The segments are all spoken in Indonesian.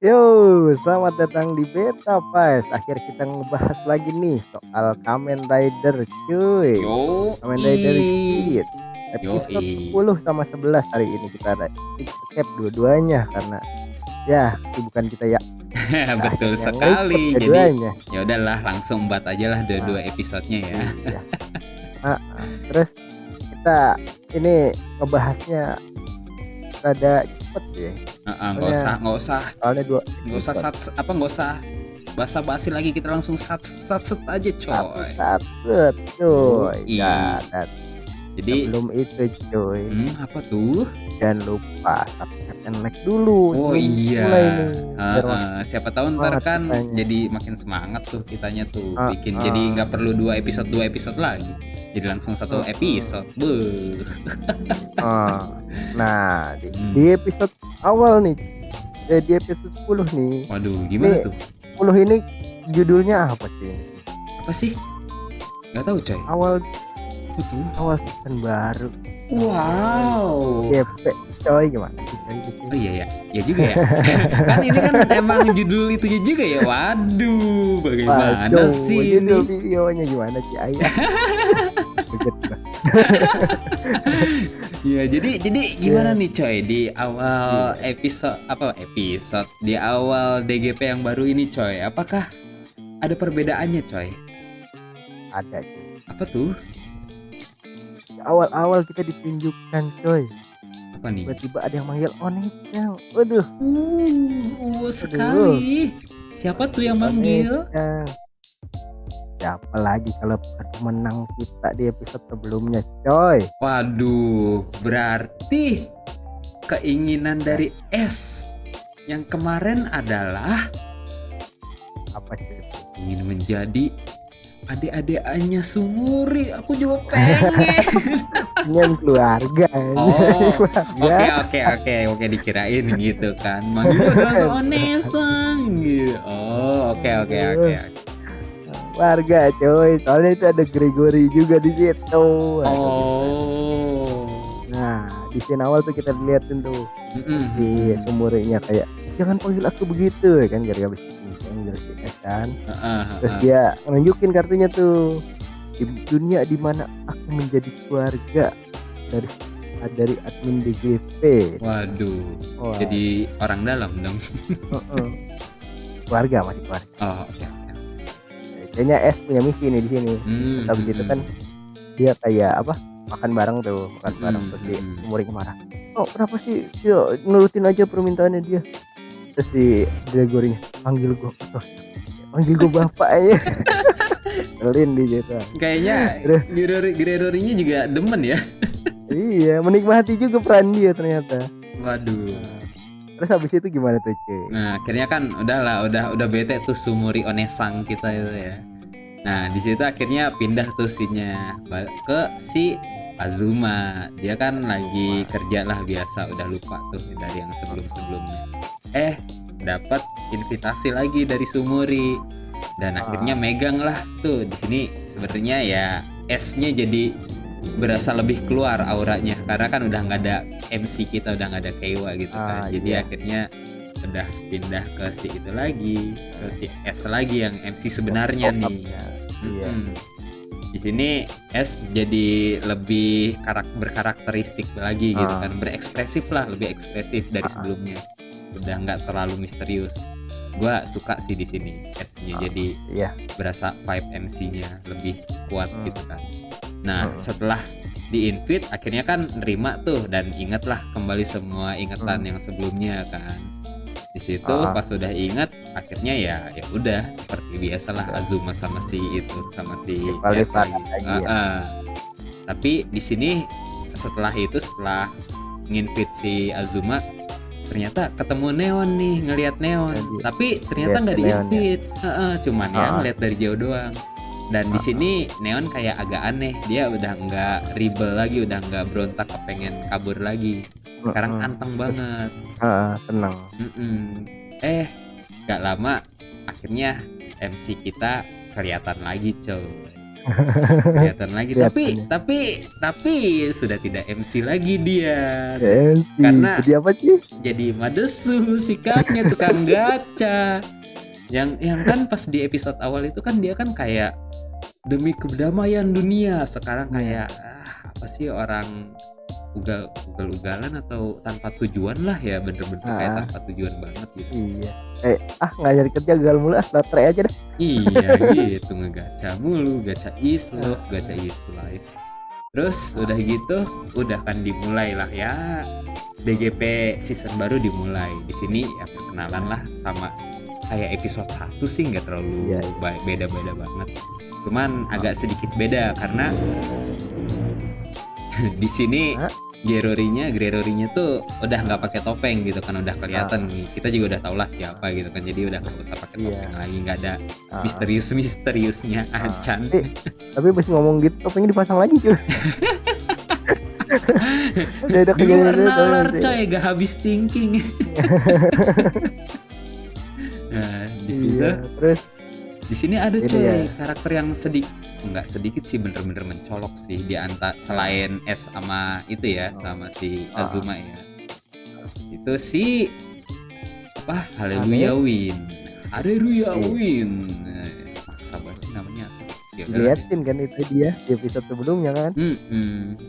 Yo, selamat datang di Beta Files. Akhirnya kita ngebahas lagi nih soal Kamen Rider, cuy. Kamen Rider Yoi, Speed. Episode yoi. 10 sama 11 hari ini kita ada recap dua-duanya karena ya kesibukan kita ya. Kita Betul akhirnya ngikut sekali. Jadi keduanya. ya udahlah langsung embat aja lah Nah, dua-dua episodenya ya. iya. Terus kita ini ngebahasnya rada cepet ya. Nggak Soalnya usah, nggak usah, soalnya dua nggak usah episode. nggak usah basa-basi lagi, kita langsung sat aja Satu coy. satu cuy. Yoi. Dan Jadi, sebelum itu cuy, apa tuh? jangan lupa subscribe and like dulu Oh sebelum iya, mulai nih, biar makin siapa tahu ntar semangat kan kitanya. jadi makin semangat tuh kitanya tuh bikin. Jadi Heeh, nggak perlu dua episode lagi. Jadi langsung satu heeh, episode. Beuh. heeh. Nah, di Hmm. episode awal nih, di episode 10 nih, Waduh, ini gimana tuh? 10 ini judulnya apa sih ini? Apa sih? Nggak tahu coy. Awal Apa tuh? awal season baru, Wow. GP coy, gimana sih coy gitu? Oh iya ya, ya juga ya. Kan ini kan emang judul itunya juga ya. Waduh, bagaimana Waduh, sih judul ini? videonya gimana sih ayah? Kaget gua. Ya, jadi gimana Iya, nih coy di awal iya, episode di awal DGP yang baru ini coy? Apakah ada perbedaannya coy? ada cuy. Apa tuh? Awal-awal kita ditunjukkan coy, Apa nih? tiba-tiba ada yang manggil Onechan. Waduh, aduh, Sekali. Siapa tuh yang manggil? Onechan. Siapa lagi kalau bukan pemenang kita di episode sebelumnya coy? Waduh, berarti keinginan Ya, dari S yang kemarin adalah apa cuy? ingin menjadi adik-adikannya Sumuri. Aku juga pengen. Punya keluarga, Oh, oke keluarga. oke oke oke, dikirain gitu kan. Manggilnya udah langsung Onesang gitu. Oh, oke oke oke. Aduh, keluarga coy. Soalnya itu ada Gregory juga di situ. Aduh, bisa. Oh. Nah, di scene awal tuh kita liatin tuh Mm-mm, si mm-mm. Sumurinya kayak jangan panggil aku begitu ya kan gara-gara habis panggil si S kan. Heeh, Terus heeh. dia nunjukin kartunya tuh di dunia di mana aku menjadi keluarga dari dari admin DGP. Waduh, Wah, jadi orang dalam dong. heeh. Keluarga masih keluarga. Oh, oke oke. Kayaknya S punya misi nih di sini. Terus Hmm, habis itu kan mm-mm. dia kayak apa? Makan bareng tuh, makan bareng Mm-mm, terus si mm-mm. Sumuri marah. Oh, kenapa sih dia nurutin aja permintaannya dia? Terus si Gregory panggil gua, oh, panggil gua bapak aja. Ngeselin di situ. Kayaknya Terus Gregory-nya juga demen ya. iya, menikmati juga peran dia ternyata. Waduh. Nah, terus habis itu gimana tuh, cuy? Nah, akhirnya kan udahlah, udah bete tuh Sumuri Onesang kita itu ya. Nah, di situ akhirnya pindah tuh scene-nya ke si Azuma. Dia kan lagi kerja lah biasa, udah lupa tuh dari yang sebelum-sebelumnya. Dapat invitasi lagi dari Sumuri. Dan akhirnya Ah, megang lah tuh. Di sini sebenarnya ya S-nya jadi berasa lebih keluar auranya karena kan udah nggak ada MC kita, udah nggak ada Keiwa gitu kan. Jadi iya, akhirnya udah pindah ke si itu lagi, ke si S lagi yang MC yang sebenarnya show nih. up-nya. Iya. Mm-mm. Di sini S jadi lebih berkarakteristik lagi gitu Ah, kan, berekspresif lah, lebih ekspresif dari ah, sebelumnya. Udah nggak terlalu misterius. Gua suka sih di sini S-nya, ah, jadi iya. berasa vibe MC-nya lebih kuat Hmm, gitu kan. Nah, hmm, setelah di invite akhirnya kan nerima tuh dan ingatlah kembali semua ingatan hmm. yang sebelumnya kan. Di situ Ah, pas udah ingat akhirnya ya udah seperti biasalah udah Azuma sama si itu sama si S rival-rivalan lagi. lagi ya. Tapi di sini setelah nginvite si Azuma ternyata ketemu Neon nih, ngelihat Neon. Jadi Tapi ternyata lihat nggak di Neon ya. invite. Cuman ya Ah, ngelihat dari jauh doang. Dan di ah, sini Neon kayak agak aneh. Dia udah nggak rebel lagi, udah nggak berontak kepengen kabur lagi. Sekarang mm-mm. anteng Terus banget. tenang. Mm-mm. Gak lama akhirnya MC kita kelihatan lagi coy. kelihatan lagi. Kelihatan ya. Tapi sudah tidak MC lagi dia. MC. Karena Jadi apa sih? jadi Madesu sikapnya tukang gacha. Yang kan pas di episode awal itu kan dia kan kayak demi kedamaian dunia, sekarang kayak apa sih, orang ugal-ugalan atau tanpa tujuan lah ya, bener-bener kayak Ah, tanpa tujuan banget gitu. iya. Nggak nyari kerja gagal mulu, lotre aja dah. Iya gitu, ngegacha mulu, gacha is love, gacha is life. Terus udah gitu, udah kan dimulai lah ya, DGP season baru dimulai. Di sini ya perkenalan lah, sama kayak episode 1 sih, nggak terlalu Iya. beda-beda banget. Cuman agak sedikit beda karena di sini Hah? Grerorinya tuh udah nggak pakai topeng gitu kan, udah kelihatan nih. Kita juga udah tau lah siapa gitu kan, jadi udah nggak usah pakai Iya. topeng lagi, nggak ada Ah, misteriusnya Acan. tapi pas ngomong gitu topengnya dipasang lagi cuy. Udah ada Di luar kejadian itu nalar nanti. coy, gak habis thinking. Nah di situ, Iya, terus di sini ada ini coy ya. karakter yang nggak sedikit sih, bener-bener mencolok sih di antara, selain S sama itu ya, sama si Azuma ya. Itu si apa, Haleluya Win. Haleluya Win. Maksa banget sih namanya. Ya udahlah. Diliatin kan itu dia di episode sebelumnya kan.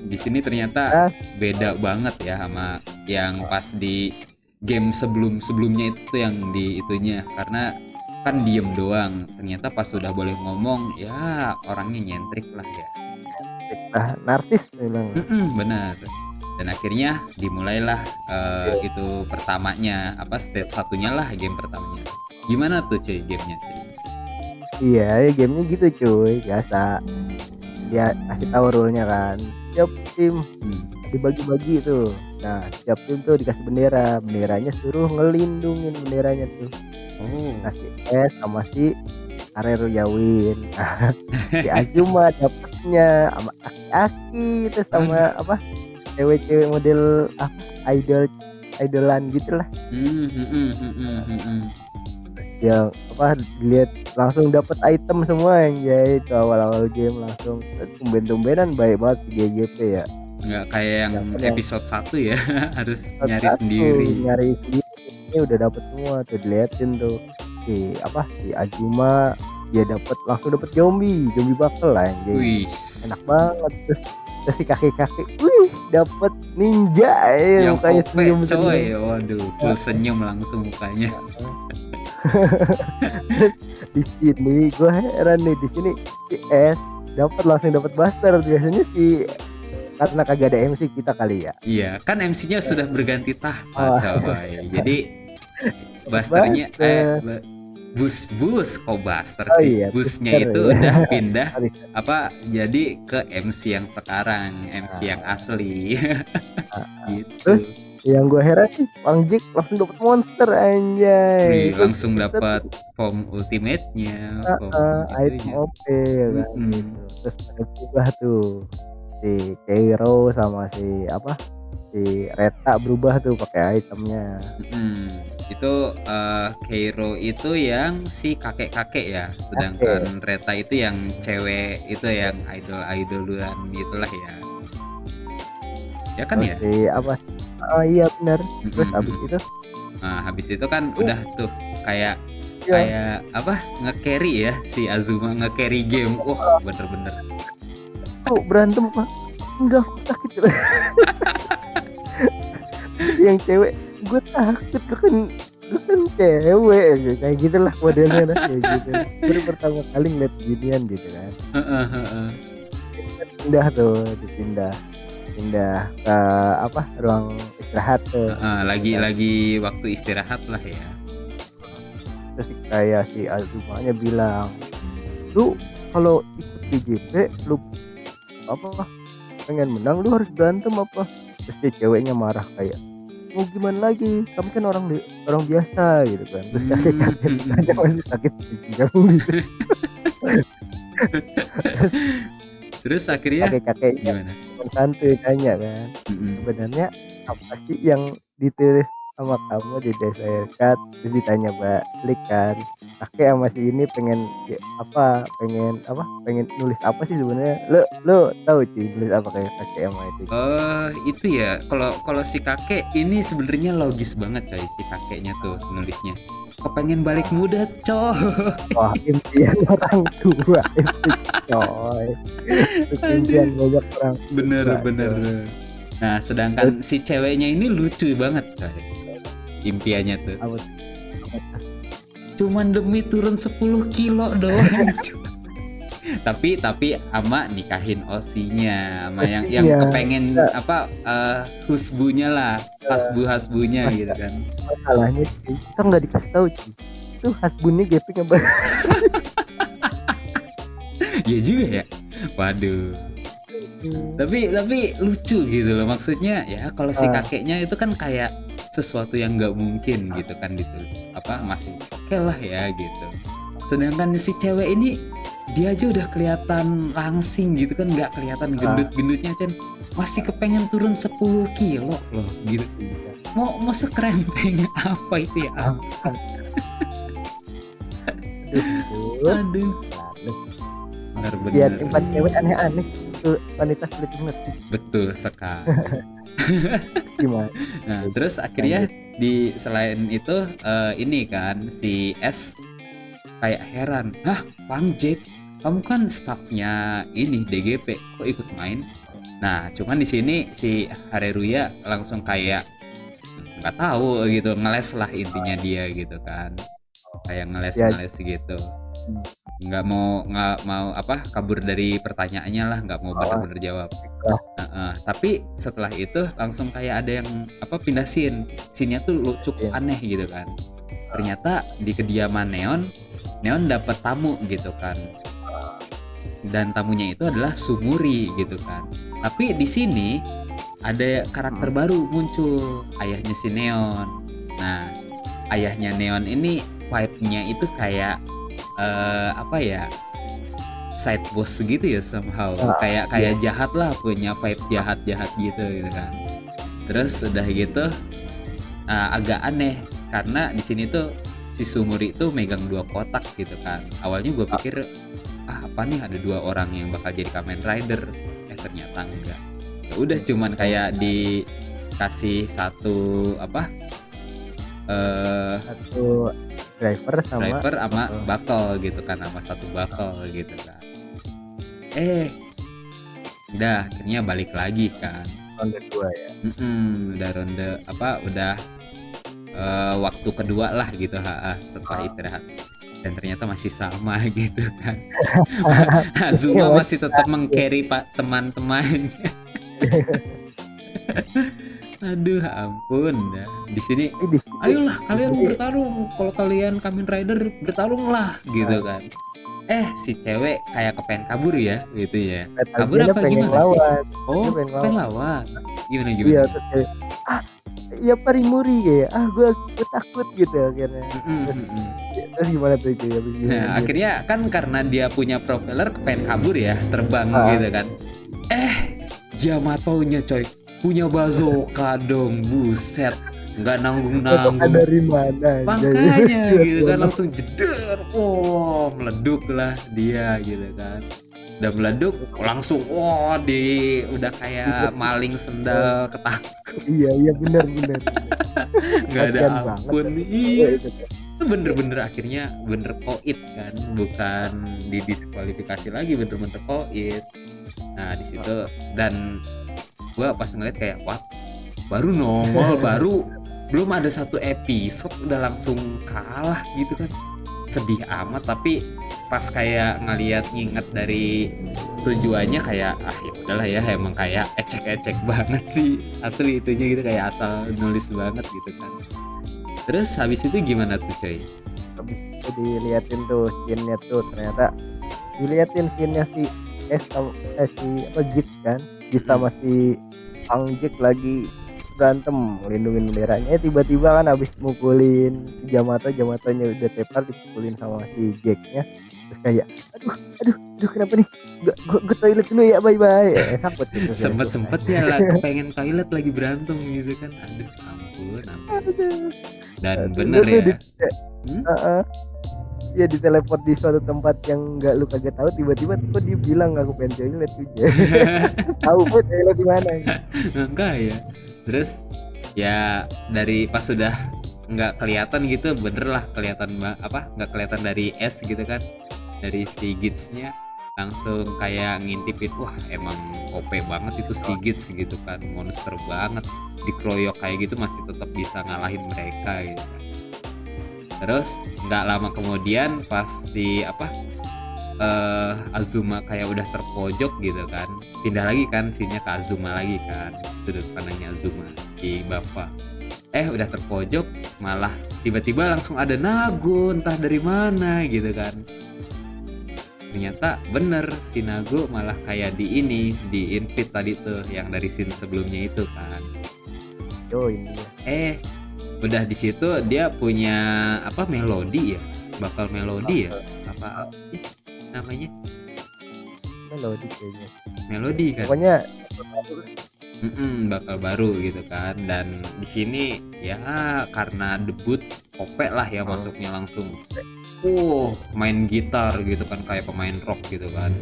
Di sini ternyata Ah, beda banget ya sama yang pas di game sebelumnya itu tuh, yang di itunya, karena kan diem doang. Ternyata pas sudah boleh ngomong ya orangnya nyentrik lah ya. narsis bilang. Benar. Dan akhirnya dimulailah itu pertamanya, apa, stage satunya lah, game pertamanya. Gimana tuh cuy gamenya cuy? Iya, gamenya gitu cuy, biasa. Dia kasih tahu rule-nya kan. Tiap tim dibagi-bagi tuh. Nah, setiap tim tuh dikasih bendera. Benderanya suruh ngelindungin benderanya tuh. Oh. Kasih S sama si Haleluya Win. Si Azuma dapatnya sama aki-aki, terus sama apa? Cewek-cewek model apa? Idolan gitulah. Yang apa, dilihat langsung dapat item semua yang itu awal-awal game langsung. Tumben-tumbenan baik banget di GGP ya. Nggak kayak yang episode 1 ya. Harus nyari Nyari sendiri. Ini udah dapat semua tuh, diliatin tuh si Azuma, dia langsung dapat zombie bakal lah yang Wih, enak banget tuh. Terus si kakek-kakek, wih, dapat ninja yang mukanya OP senyum coy. Waduh, full senyum langsung mukanya. Di sini gue heran nih, di sini si S langsung dapat buster. Biasanya sih karena kagak ada MC kita kali ya. Iya, kan MC-nya sudah berganti tahap coy. Jadi busternya bus kok buster sih. Iya, Busnya booster itu ya. udah pindah Sorry. jadi ke MC yang sekarang, MC yang asli. Gitu. Terus yang gue heran sih, Bang Jack langsung dapat monster anjay. Wih, langsung dapat form ultimate-nya, item OP ya kan gitu. Terus ada berubah tuh si Keiro sama si Reta berubah tuh pakai itemnya. Itu Keiro itu yang si kakek-kakek ya, sedangkan Reta itu yang cewek, itu yang idol-idolan itulah ya. Ya kan ya? Si apa? Oh iya benar. Terus habis itu kan udah tuh kayak apa, nge-carry ya, si Azuma nge-carry game. Wah, bener-bener. Tuh berantem apa? Enggak sakit. Yang cewek gue takut, gue kan cewek kayak gitulah modelnya nah, kayak gitu. Baru pertama kali ngeliat ginian gitu kan. Dipindah ke apa, ruang istirahat tuh. Lagi waktu istirahat lah ya. Terus kayak si Azumanya bilang, lu kalau ikut BJP lu apa pengen menang lu harus berantem apa. Terus dia ceweknya marah kayak, mau gimana lagi, kami kan orang biasa gitu kan. Terus kakek tanya masih sakit pinggang gitu. Terus akhirnya kakek gimana? Santuy tanya kan, sebenarnya apa sih yang ditulis sama kamu di desa Erkat. Terus ditanya balik kan, kakek sama si ini pengen nulis apa sih sebenarnya, lo tahu sih nulis apa kayak kakek sama itu? Itu ya, kalau kalau si kakek ini sebenarnya logis banget coy, si kakeknya tuh nulisnya. Kepengen balik muda, coy. Wah, impian orang tua itu coy, itu impian Aduh, banyak orang bener tua bener. coy. Nah, sedangkan si ceweknya ini lucu banget coy. Impiannya tuh. Apa apa Cuman demi turun 10 kilo doang. tapi ama nikahin osinya sama yang iya, kepengen apa husbunya lah, hasbunya gitu kan. masalahnya cuy, kita nggak dikasih tahu cuy, itu hasbunnya gaping apa? Ya juga ya. Waduh. Tapi lucu gitu loh, maksudnya ya kalau si kakeknya itu kan kayak sesuatu yang nggak mungkin gitu kan, gitu apa masih oke lah ya gitu. Sedangkan si cewek ini dia aja udah kelihatan langsing gitu kan, nggak kelihatan gendut-gendutnya Chen, masih kepengen turun 10 kilo loh gitu. Mau sekrempeng apa itu ya? Aduh, Biar benar-benar empat cewek aneh-aneh itu wanita sulit mengerti betul sekali. gimana. Nah, terus akhirnya di selain itu ini kan si S kayak heran, hah Bang Jack, kamu kan staffnya ini DGP, kok ikut main? Nah, cuman di sini si Hareruya langsung kayak nggak tahu gitu, ngeles lah intinya dia gitu kan, kayak ngeles gitu, nggak mau apa kabur dari pertanyaannya lah, nggak mau bener-bener jawab. Tapi setelah itu langsung kayak ada yang apa pindah scene-nya tuh cukup aneh gitu kan. Ternyata di kediaman Neon dapat tamu gitu kan, dan tamunya itu adalah Sumuri gitu kan. Tapi di sini ada karakter baru muncul, ayahnya si Neon. Nah, ayahnya Neon ini vibe-nya itu kayak apa ya, side boss gitu ya somehow, kayak jahat lah, punya vibe jahat gitu kan. Terus udah gitu agak aneh karena di sini tuh si Sumuri tuh megang 2 kotak gitu kan. Awalnya gue pikir apa nih, ada 2 orang yang bakal jadi Kamen Rider, ternyata enggak. Ya udah cuman kayak dikasih satu satu driver sama bakal gitu kan, sama satu bakal gitu kan. Udah akhirnya balik lagi kan ronde 2 ya. Udah ronde udah waktu kedua lah gitu setelah istirahat, dan ternyata masih sama gitu kan. Azuma masih tetap meng-carry teman-temannya. Aduh ampun dah. Di sini ayolah kalian bertarung, kalau kalian Kamen Rider bertarunglah gitu kan. Si cewek kayak kepengen kabur ya gitu ya. Kabur apa gimana sih? Oh, pengen lawan. Gimana? Iya, terus kayak ya Parimuri kayak gue takut gitu akhirnya. Terus gimana tuh kayak nah, akhirnya kan karena dia punya propeller kepengen kabur ya, terbang gitu kan. Yamato-nya coy punya bazooka dong, buset, nggak nanggung dari mana makanya gitu kan, langsung jeder, meleduk lah dia gitu kan. Udah meleduk langsung udah kayak maling sendal ketangkep. Iya benar nggak ada ampun nih. Bener-bener akhirnya bener koit kan, bukan didiskualifikasi lagi, bener-bener koit. Nah di situ dan gue pas ngeliat kayak baru nongol, baru belum ada 1 episode udah langsung kalah gitu kan, sedih amat. Tapi pas kayak nginget dari tujuannya kayak ya udahlah ya, emang kayak ecek banget sih asli itunya gitu, kayak asal nulis banget gitu kan. Terus habis itu gimana tuh coy? Habis itu diliatin tuh scene-nya tuh, ternyata diliatin scene-nya si Jit kan, sama si Bang Jack lagi berantem melindungin benderanya. Tiba-tiba kan habis mukulin si Yamatonya udah tepar, dipukulin sama si Jacknya. Terus kayak aduh kenapa nih, gue toilet dulu ya, bye takut gitu. Sempet-sempetnya lah kepengen toilet lagi berantem gitu kan. Aduh ampun. Dan bener ya Dia diteleport di suatu tempat yang nggak lu kagak tahu, tiba-tiba kok dia bilang aku pengen toilet aja. Tahu kok toilet di mana gitu. enggak ya. Terus ya dari pas sudah nggak kelihatan gitu, bener lah kelihatan nggak kelihatan dari es gitu kan, dari si Gitsnya langsung kayak ngintipin, wah emang OP banget itu si Gits gitu kan, monster banget, dikeroyok kayak gitu masih tetap bisa ngalahin mereka gitu kan. Terus nggak lama kemudian pas si Azuma kayak udah terpojok gitu kan, pindah lagi kan scene-nya ke Azuma lagi kan, sudut pandangnya Azuma si Baffa. Udah terpojok malah tiba-tiba langsung ada Nago entah dari mana gitu kan. Ternyata bener si Nago malah kayak di invite tadi tuh yang dari scene sebelumnya itu kan. Join dia. Udah di situ dia punya melodi ya, bakal melodi ya, apa sih namanya, Melodi kayaknya. melodi kan. Pokoknya Bakal baru gitu kan. Dan di sini ya karena debut OP lah ya, masuknya langsung main gitar gitu kan kayak pemain rock gitu kan.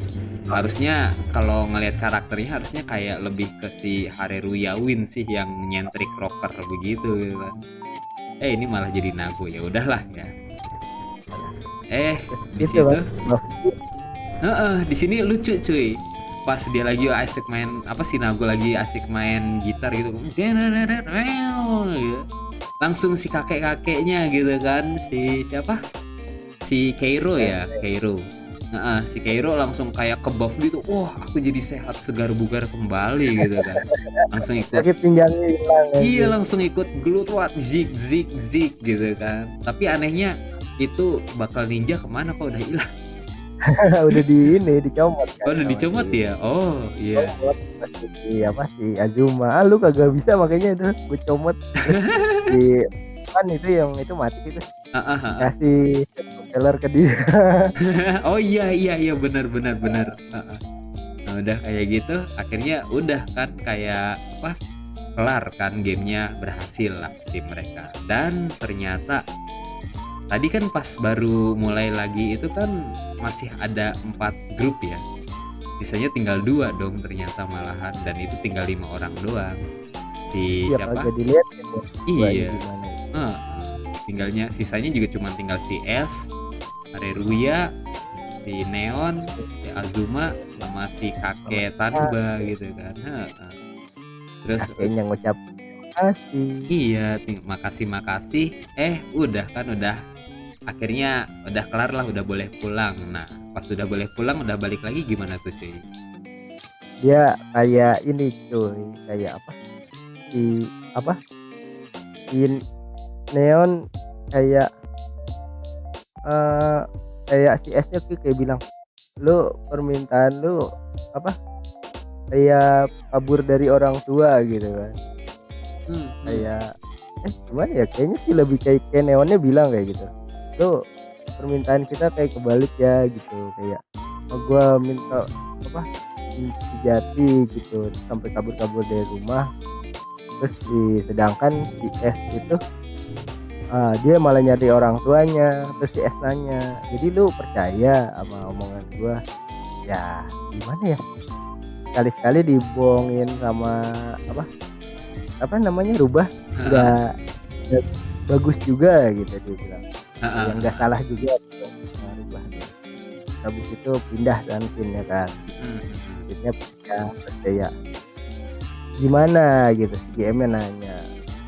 Harusnya kalau ngelihat karakternya harusnya kayak lebih ke si Haruya Win sih yang nyentrik rocker begitu gitu kan. Ini malah jadi Nago, ya udahlah ya. Di itu situ kan di sini lucu cuy. Pas dia lagi asik main si Nago lagi asik main gitar gitu. Langsung si kakek-kakeknya gitu kan, si siapa? Si Keiro ya, Keiro. Si Keiro langsung kayak ke buff gitu. Wah, aku jadi sehat segar bugar kembali gitu kan. Langsung ikut. sakit pinggangnya hilang. Iya, langsung ikut Glutwat zik gitu kan. Tapi anehnya itu bakal ninja kemana kok udah hilang? Udah dicomot kan. Udah dicomot ya? Oh iya. Si Azuma, lu kagak bisa makanya udah gue comot. Di kan itu yang itu mati itu. Kasih propeller ke dia. Oh iya benar. Nah, udah kayak gitu akhirnya udah kan kayak kelar kan, gamenya berhasil lah tim mereka. Dan ternyata tadi kan pas baru mulai lagi itu kan masih ada 4 grup ya, sisanya tinggal 2 dong ternyata malahan, dan itu tinggal 5 orang doang. Siapa? Dilihat, iya. Tinggalnya sisanya juga cuma tinggal si S, Haruya, si Neon, si Azuma, sama si kakek Tanba gitu kan. Terus kayaknya ngucap makasih. Iya, makasih. Udah akhirnya udah kelar lah, udah boleh pulang. Nah, pas udah boleh pulang, udah balik lagi gimana tuh cuy? Dia kayak ini cuy, kayak si Neon kayak si S nya kayak bilang, lu permintaan lu kayak kabur dari orang tua gitu kan. Kayak gimana ya, kayaknya sih lebih kayak Neonnya bilang kayak gitu, tuh permintaan kita kayak kebalik ya gitu, kayak gua minta sejati gitu sampai kabur dari rumah. Terus sedangkan si S itu dia malah nyari orang tuanya. Terus si S nanya, jadi lu percaya sama omongan gua? Ya gimana ya, sekali-sekali dibohongin sama namanya rubah nggak bagus juga gitu, dia bilang. Yang nggak salah juga gitu, rubah. Habis itu pindah kan scene-nya kan, scene-nya pindah. Terus kayak gimana gitu, si GM-nya nanya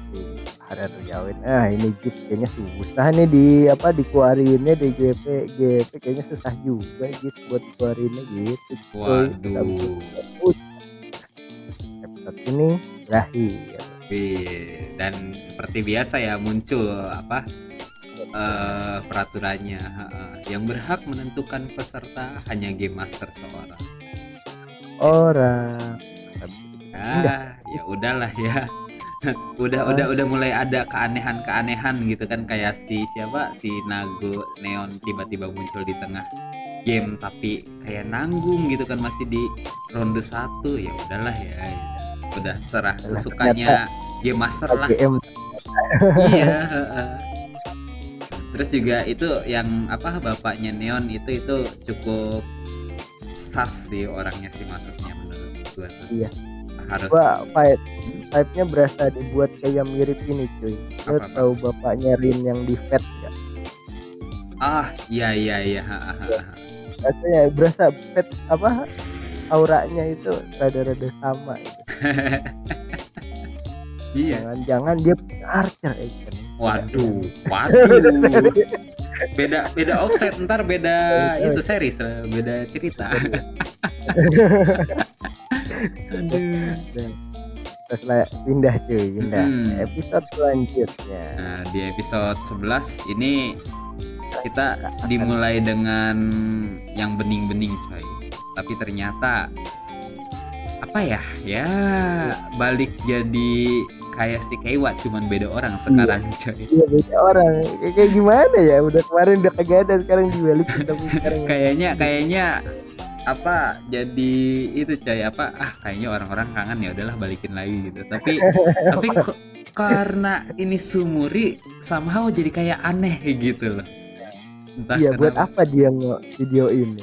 si Haruya Win, ini Git kayaknya susah nih dikeluarinnya di GP kayaknya susah juga Git buat keluarinnya gitu. Waduh. Episode ini berakhir. Dan seperti biasa ya muncul peraturannya, yang berhak menentukan peserta hanya game master seorang. Ya udahlah ya. udah mulai ada keanehan gitu kan, kayak si Nago Neon tiba-tiba muncul di tengah game tapi kayak nanggung gitu kan, masih di ronde 1. Ya udahlah ya. Udah serah sesukanya game master lah. Iya, Terus juga itu yang apa bapaknya Neon itu cukup sas sih orangnya sih masuknya menurut gua tuh. Iya, Harus gua vibe-nya berasa dibuat kayak mirip ini cuy. Lo apa apa? tahu bapaknya Rin yang di Fate nggak? Ah, iya iya iya. Ha, ha, Ya, ha. rasanya berasa Fate apa auranya itu rada-rada sama gitu. Iya. Jangan-jangan dia punya Archer Action. Waduh, waduh. Beda offset ntar beda itu series, beda cerita. Aduh. Dan setelah pindah cuy, pindah ke Mm-mm. episode selanjutnya. Nah, di episode 11 ini kita Akan dimulai dengan yang bening-bening coy. Tapi ternyata apa ya? Ya balik jadi kayak si Keiwa cuman beda orang sekarang coy. iya beda orang. Kayak gimana ya? Udah kemarin udah kagak ada, sekarang dibalikin tapi sekarang Kayaknya apa jadi itu coy apa kayaknya orang-orang kangen ya udahlah balikin lagi gitu. Tapi karena ini Sumuri somehow jadi kayak aneh gitu loh. Entah iya, buat kenapa. apa dia nge-video ini?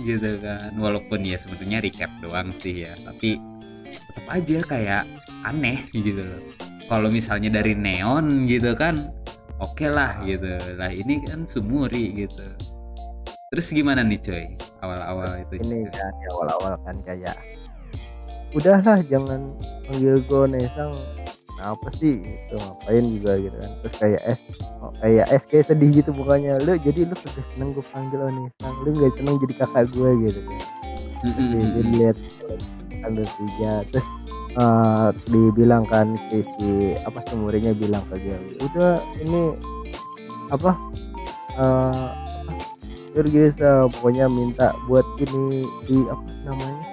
Gitu kan. Walaupun ya sebenarnya recap doang sih ya, tapi tetap aja kayak aneh gitu loh. Kalau misalnya dari Neon gitu kan, oke lah gitu. Lah ini kan Sumuri gitu. Terus gimana nih coy? Awal-awal itu Ini coy. kan awal-awal kan kayak udahlah jangan panggil gue Nesang, kenapa sih itu ngapain juga gitu kan. Terus kayak SK sedih gitu bukannya, lu jadi lu kagak seneng gue panggil Nesang, lu nggak seneng jadi kakak gue gitu kan. Jadi lihat kan tiga terus dibilang kan si apa Sumurinya bilang ke dia udah ini apa guys pokoknya minta buat ini di apa namanya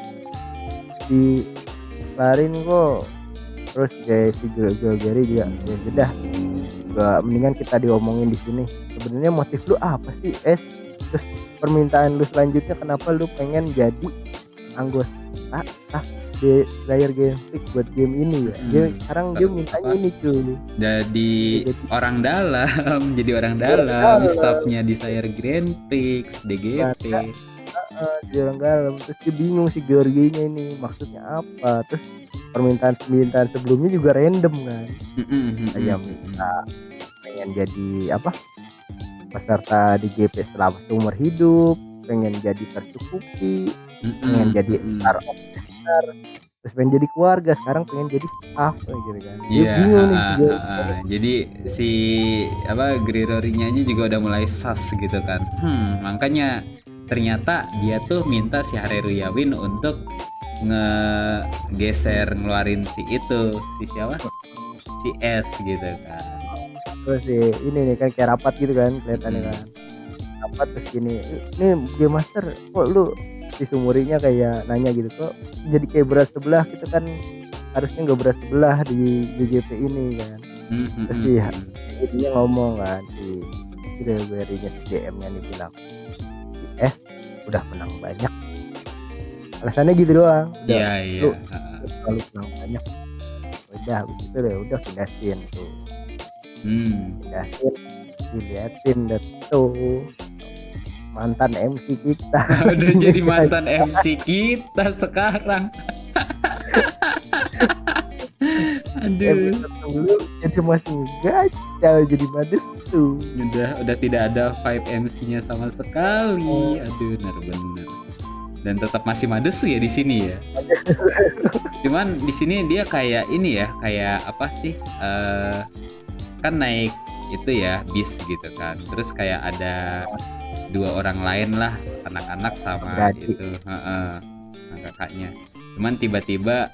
di kelarin kok. Terus kayak si Gary juga ya sudah gak mendingan kita diomongin di sini sebenarnya motif lu apa sih terus permintaan lu selanjutnya kenapa lu pengen jadi anggota di player game Freak buat game ini ya. Dia sekarang dia mintanya ini cuy. Jadi orang dalam, jadi orang dalam, staffnya di Slayer Grand Prix, DGP. Di orang dalam terus dia bingung si Georginya ini maksudnya apa. Terus permintaan sebelumnya juga random kan. Kayak minta pengen jadi apa? Peserta di GP selama seumur hidup, pengen jadi tercukupi, pengen jadi star of the star, terus pengen jadi keluarga, sekarang pengen jadi staff gitu kan. Dia bingung nih jadi si apa Grerorinya aja juga udah mulai sas gitu kan. Makanya ternyata dia tuh minta si Hareru Yawin untuk ngeluarin si siapa? Si S gitu kan. Terus ini nih kan kayak rapat gitu kan kelihatannya kan. Rapat terus gini, nih Game Master kok lu si Sumurinya kayak nanya gitu kok jadi kayak beras sebelah gitu kan, harusnya nggak beras sebelah di GP ini kan. Terus dia ngomong kan si Gary-nya si DM-nya nih bilang si S udah menang banyak, alasannya gitu doang. Lu selalu menang banyak, udah begitu deh, udah pindahin tuh. Pindahin diliatin dah tuh mantan MC kita. Udah jadi mantan MC kita sekarang. Aduh. Sebelum jadi masih gacal jadi mades tuh. Udah tidak ada vibe MC-nya sama sekali. Aduh, bener. Dan tetap masih madesu ya di sini ya. Cuman di sini dia kayak ini ya, kayak apa sih? Kan naik itu ya bis gitu kan. Terus kayak ada 2 orang lain lah, anak-anak sama itu, kakaknya. Cuman tiba-tiba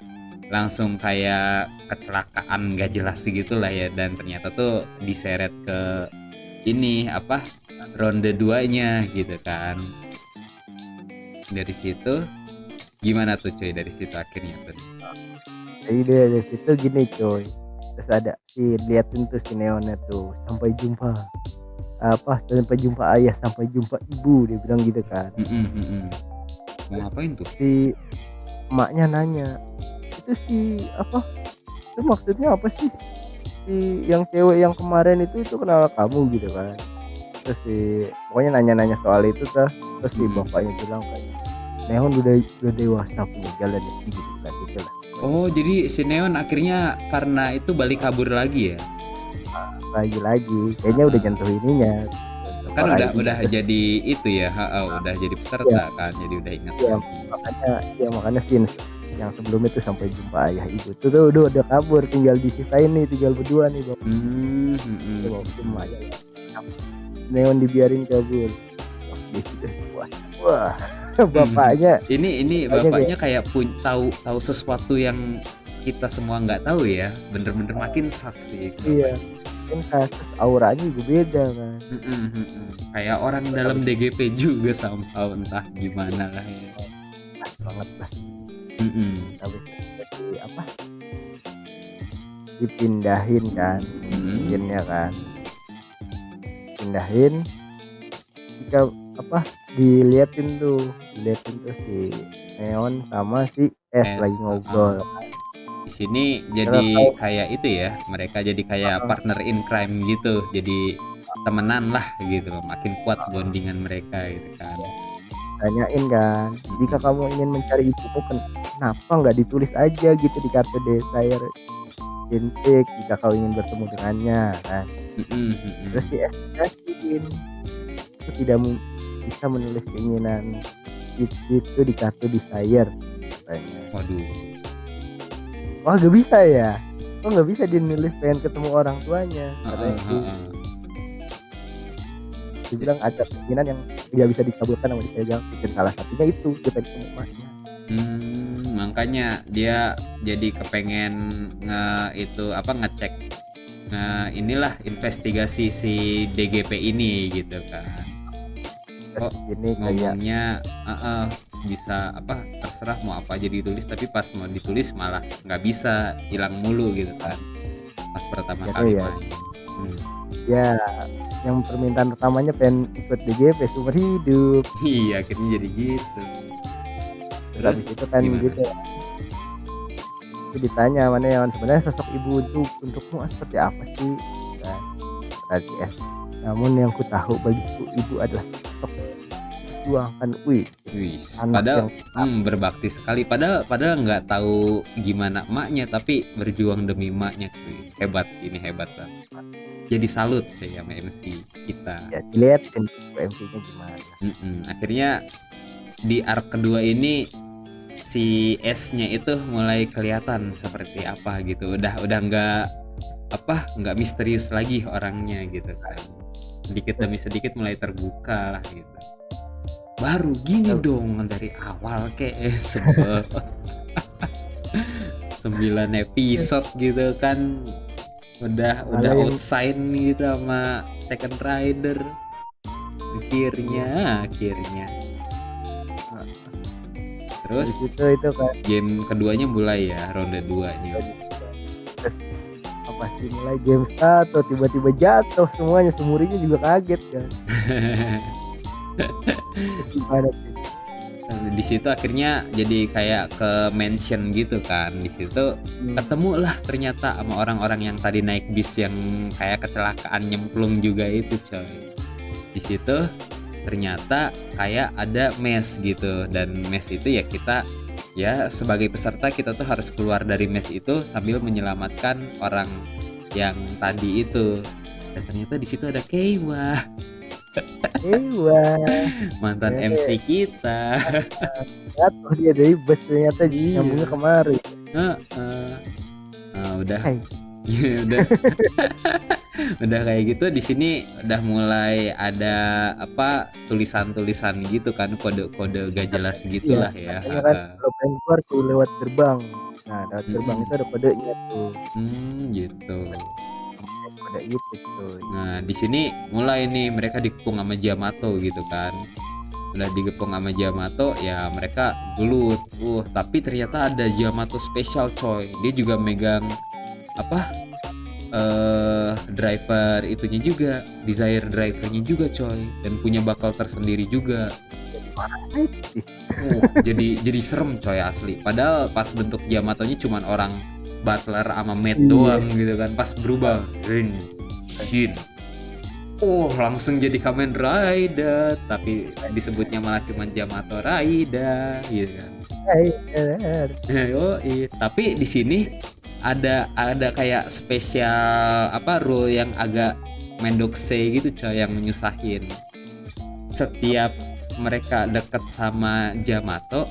langsung kayak kecelakaan gak jelas gitu lah ya, dan ternyata tuh diseret ke ini apa ronde 2-nya gitu kan. Dari situ gimana tuh coy, dari situ akhirnya tuh? Jadi dari situ gini coy, terus ada liatin tuh si Neonnya tuh, sampai jumpa ayah, sampai jumpa ibu, dia bilang gitu kan. Mau ngapain tuh? Si emaknya nanya, itu si apa? Itu maksudnya apa sih? Si yang cewek yang kemarin itu kenal kamu gitu kan? Terus pokoknya nanya-nanya soal itu tuh, terus si Mm-mm. bapaknya bilang kayak, "Neon udah dewasa punya jalannya sendiri," lah gitu lah pokoknya. Oh, jadi si Neon akhirnya karena itu balik kabur lagi ya? Lagi-lagi kayaknya udah Heeh. nyentuh ininya, Kan daftar ID udah terus. jadi itu ya, heeh, udah jadi Iya, peserta kan, jadi udah ingat iya, lagi. makanya scene yang sebelumnya tuh sampai jumpa ayah ibu tuh udah kabur, tinggal disisain nih, tinggal berdua nih Mhm. bapak emaknya ya. Neon dibiarin kabur. Wah di situ wah Mhm. bapaknya Ini bapaknya kayak bapaknya kayak tahu tahu sesuatu yang kita semua nggak tahu ya, bener-bener makin sas sih iya, bapaknya. kan kasus auranya juga beda kan. Mhm mhm. Kayak orang Terus dalam habis DGP juga somehow, entah gimana lah ya. pas banget lah, Mhm. habis itu apa, dipindahin kan Mhm. scene-nya kan, pindahin ketika apa, diliatin tuh si Neon sama si S lagi Heeh. ngobrol, Di sini kira jadi tahu kayak itu ya, mereka jadi kayak heeh, partner in crime gitu, jadi temenan lah gitu loh, makin kuat bondingan mereka gitu kan. tanyain kan, "Jika Mhm. kamu ingin mencari ibumu kenapa nggak ditulis aja gitu di kartu desire identik jika kau ingin bertemu dengannya," kan. Mhm Terus mhm. si S jelasin, "Aku tidak bisa menulis keinginan itu di kartu desire," katanya. Waduh. "Wah nggak bisa ya? Kok nggak bisa dia nulis pengen ketemu orang tuanya?" Katanya Heeh gitu. heeh. Dia Ja bilang ada keinginan yang tidak bisa dikabulkan sama dipegang, dan salah satunya itu dia pengen ketemu emaknya. Makanya dia jadi kepengen itu apa, ngecek, inilah investigasi si DGP ini gitu kan. Terus Kok di sini kayak ngomongnya heeh, bisa apa, terserah mau apa aja ditulis, tapi pas mau ditulis malah nggak bisa, hilang mulu gitu kan, pas pertama akhirnya kali ya main. Mmm. ya yang permintaan utamanya pengen ikut DGP seumur hidup. Iya, akhirnya jadi gitu. Terus Terus habis itu kan gimana? gitu, itu ditanya sama Neon, "Sebenarnya sosok ibu untukmu seperti apa sih?" Kan, kata si S, "Namun yang ku tahu bagiku ibu adalah sosok perjuangan." Wih, Wis, anak padahal yang berbakti sekali, padahal padahal nggak tahu gimana emaknya, tapi berjuang demi emaknya cuy. Hebat sih, ini hebat banget. Jadi salut cuy sama MC kita. ya diliatin MC-nya gimana. Akhirnya di arc kedua ini si S-nya itu mulai kelihatan seperti apa gitu. Udah nggak apa, nggak misterius lagi orangnya gitu kan. Sedikit demi sedikit mulai terbuka lah gitu. Baru gini Terus dong dari awal kayak sebel. 9 episode gitu kan, udah malah yang outside gitu sama Second Rider. Akhirnya iya, akhirnya heeh, terus habis itu kan game keduanya mulai ya, ronde 2-nya. terus apa sih, mulai game start tiba-tiba jatuh semuanya, Sumurinya juga kaget kan. Terus gimana tuh? Di situ akhirnya jadi kayak ke mansion gitu kan. Di situ Mmm, ketemu lah ternyata sama orang-orang yang tadi naik bis yang kayak kecelakaan nyemplung juga itu coy. Di situ ternyata kayak ada mes gitu, dan mes itu ya kita ya sebagai peserta kita tuh harus keluar dari mes itu sambil menyelamatkan orang yang tadi itu. Dan ternyata di situ ada Keiwa, wah mantan ternyata MC kita. jatuh dia dari bus, ternyata nyambungnya Iya, kemari. heeh. Nah, udah Hai, udah udah kayak gitu di sini udah mulai ada apa, tulisan-tulisan gitu kan, kode-kode gak jelas iya, gitulah ya, katanya kan heeh. kalau pengen keluar kudu lewat gerbang. Nah, lewat gerbang itu Mhm. ada kodenya tuh, Gitu. pakai kode itu cuy. Nah, di sini mulai nih mereka dikepung sama Yamato gitu kan. Udah dikepung sama Yamato, ya mereka gelut. Tapi ternyata ada Yamato spesial coy. Dia juga megang apa? Driver itunya juga, desire drivernya juga coy, dan punya bakal tersendiri juga. Hai ih, Jadi serem coy asli. Padahal pas bentuk Yamatonya cuman orang butler sama maid iya, doang gitu kan. Pas berubah, Rin, Shin. langsung jadi Kamen Rider, tapi disebutnya malah cuma Yamato Rider gitu kan. Rider. Yoi. Tapi di sini ada kayak spesial apa rule yang agak mendoksei gitu coy, yang menyusahin. Setiap mereka deket sama Yamato,